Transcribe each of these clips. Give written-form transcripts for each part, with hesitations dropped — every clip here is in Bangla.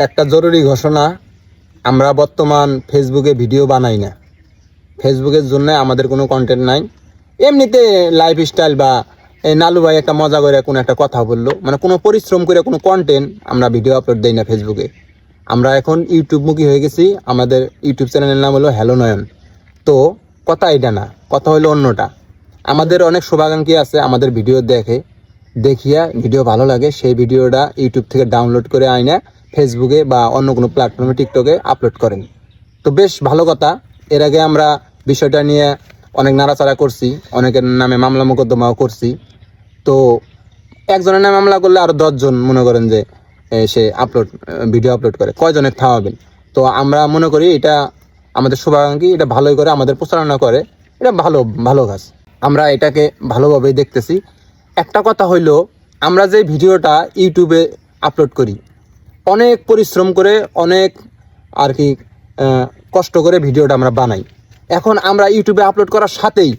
একটা জরুরি ঘোষণা, আমরা বর্তমান ফেসবুকে ভিডিও বানাই না। ফেসবুকের জন্য আমাদের কোনো কন্টেন্ট নাই। এমনিতে লাইফস্টাইল বা নালু ভাই একটা মজা করে কোনো একটা কথা বললো, মানে কোনো পরিশ্রম করে কোনো কন্টেন্ট আমরা ভিডিও আপলোড দিই না ফেসবুকে। আমরা এখন ইউটিউবমুখী হয়ে গেছি। আমাদের ইউটিউব চ্যানেলের নাম হলো হ্যালো নয়ন। তো কথা এটা না, কথা হলো অন্যটা। আমাদের অনেক শুভাকাঙ্ক্ষী আছে, আমাদের ভিডিও দেখিয়া ভিডিও ভালো লাগে, সেই ভিডিওটা ইউটিউব থেকে ডাউনলোড করে আইনা ফেসবুকে বা অন্য কোনো প্ল্যাটফর্মে টিকটকে আপলোড করেন। তো বেশ ভালো কথা। এর আগে আমরা বিষয়টা নিয়ে অনেক নাড়াচাড়া করছি, অনেকের নামে মামলা মোকদ্দমাও করছি। তো একজনের নামে মামলা করলে আরো 10 জন মনে করেন যে সে ভিডিও আপলোড করে, কয়জনের থামাবেন? তো আমরা মনে করি এটা আমাদের শুভাকাঙ্ক্ষী, এটা ভালোই করে, আমাদের প্রচারণা করে, এটা ভালো কাজ। আমরা এটাকে ভালোভাবেই দেখতেছি। একটা কথা হইলো, আমরা যে ভিডিওটা ইউটিউবে আপলোড করি অনেক পরিশ্রম করে, অনেক আর কি কষ্ট করে ভিডিওটা আমরা বানাই। এখন আমরা ইউটিউবে আপলোড করার সাথেই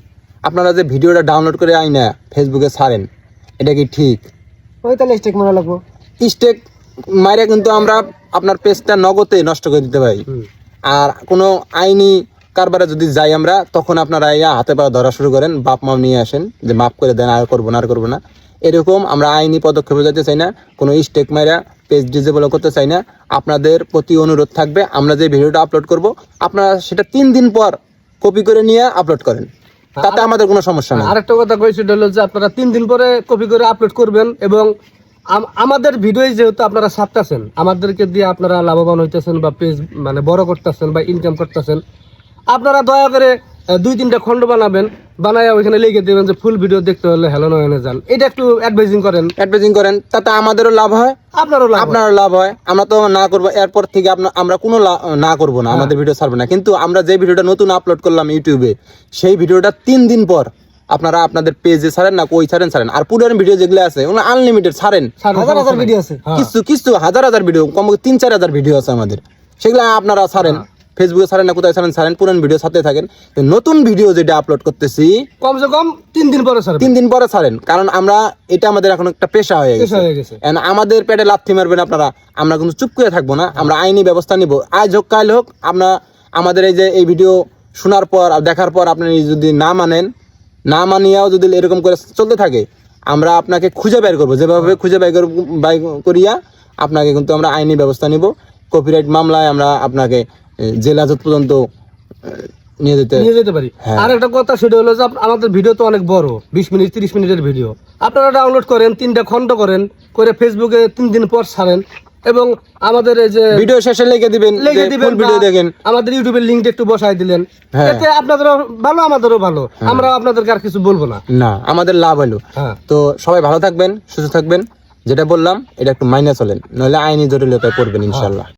আপনারা যে ভিডিওটা ডাউনলোড করে আইনা ফেসবুকে ছাড়েন, এটা কি ঠিক? ওই তাহলে স্টেক মারা লাগবো। স্টেক মাইরা কিন্তু আমরা আপনার পেজটা নগদে নষ্ট করে দিতে পারি। আর কোনো আইনি কারবারে যদি যাই আমরা, তখন আপনারা হাতে পা ধরা শুরু করেন, বাপ মা নিয়ে আসেন যে মাফ করে দেন, আর করবো না। এরকম আমরা আইনি পদক্ষেপে যেতে চাই না, কোনো স্টেক মাইরা পেজ ডিজেবল করতে চাই না। আপনাদের প্রতি অনুরোধ থাকবে, আমরা যে ভিডিওটা আপলোড করব আপনারা সেটা 3 দিন পর কপি করে নিয়ে আপলোড করেন, তাতে আমাদের কোনো সমস্যা নেই। আরেকটা কথা কইছি, হলো যে আপনারা 3 দিন পরে কপি করে আপলোড করবেন, এবং আমাদের ভিডিও যেহেতু আপনারা ছাড়তেছেন, আমাদেরকে দিয়ে আপনারা লাভবান হইতেছেন বা পেজ মানে বড় করতেছেন বা ইনকাম করতেছেন, আপনারা দয়া করে 2-3টা খন্ড বানায় ওইখানে লিখে দেবেন যে ফুল ভিডিও দেখতে হলে হ্যালো নয়নে যান। এটা একটু অ্যাডভাইজিং করেন, তাতে আমাদেরও লাভ হয়, আপনারও লাভ হয়। আমরা তো না করবো, এরপর থেকে আমরা কোনো না করবো না, আমাদের ভিডিও ছাড়বো না। কিন্তু আমরা যে ভিডিওটা নতুন আপলোড করলাম ইউটিউবে, সেই ভিডিওটা 3 দিন পর আপনারা আপনাদের পেজে ছাড়েন না, কই ছাড়েন। আর পুরনো ভিডিও যেগুলো আছে ওগুলো আনলিমিটেড ছাড়েন, হাজার ভিডিও আছে, কিছু হাজার ভিডিও, কম 3-4 হাজার ভিডিও আছে আমাদের, সেগুলো আপনারা ছাড়েন। ফেসবুকে ছাড়েন না, কোথায় ছাড়েন, পুরান ভিডিও সাথে থাকেন। নতুন ভিডিও যেটা আপলোড করতেছি কমসে কম 3 দিন পরে ছাড়েন, কারণ আমরা এটা আমাদের এখন একটা পেশা হয়ে গেছে। আমাদের পেটে লাথি মারবেন আপনারা, আমরা কিন্তু চুপ করে থাকবো না, আমরা আইনি ব্যবস্থা নিব। আজ হোক কাল হোক, আমরা আমাদের এই ভিডিও শোনার পর আর দেখার পর আপনি যদি না মানিয়াও যদি এরকম করে চলতে থাকে, আমরা আপনাকে খুঁজে বের করবো, যেভাবে খুঁজে বের করিয়া আপনাকে কিন্তু আমরা আইনি ব্যবস্থা নিব। কপিরাইট মামলায় আমরা আপনাকে জেল হাজত পর্যন্ত নিয়ে যেতে পারি। আর একটা কথা, সেটা হলো যে আমাদের ভিডিও তো অনেক বড়, 20 মিনিট 30 মিনিটের ভিডিও। আপনারা ডাউনলোড করেন, 3টা খন্ড করে ফেসবুকে 3 দিন পর ছাড়েন, এবং আমাদের এই যে ভিডিও শেষে লিখে দিবেন ভিডিও দেখেন, আমাদের ইউটিউবের লিংকটা একটু বসাই দিলেন, এতে আপনাদেরও ভালো, আমাদেরও ভালো। আমরা আপনাদেরকে আর কিছু বলবো না, আমাদের লাভ হলো। তো সবাই ভালো থাকবেন, সুস্থ থাকবেন। যেটা বললাম এটা একটু মাইনে চলেন, নইলে আইনি জটিলতায় পড়বেন ইনশাল্লাহ।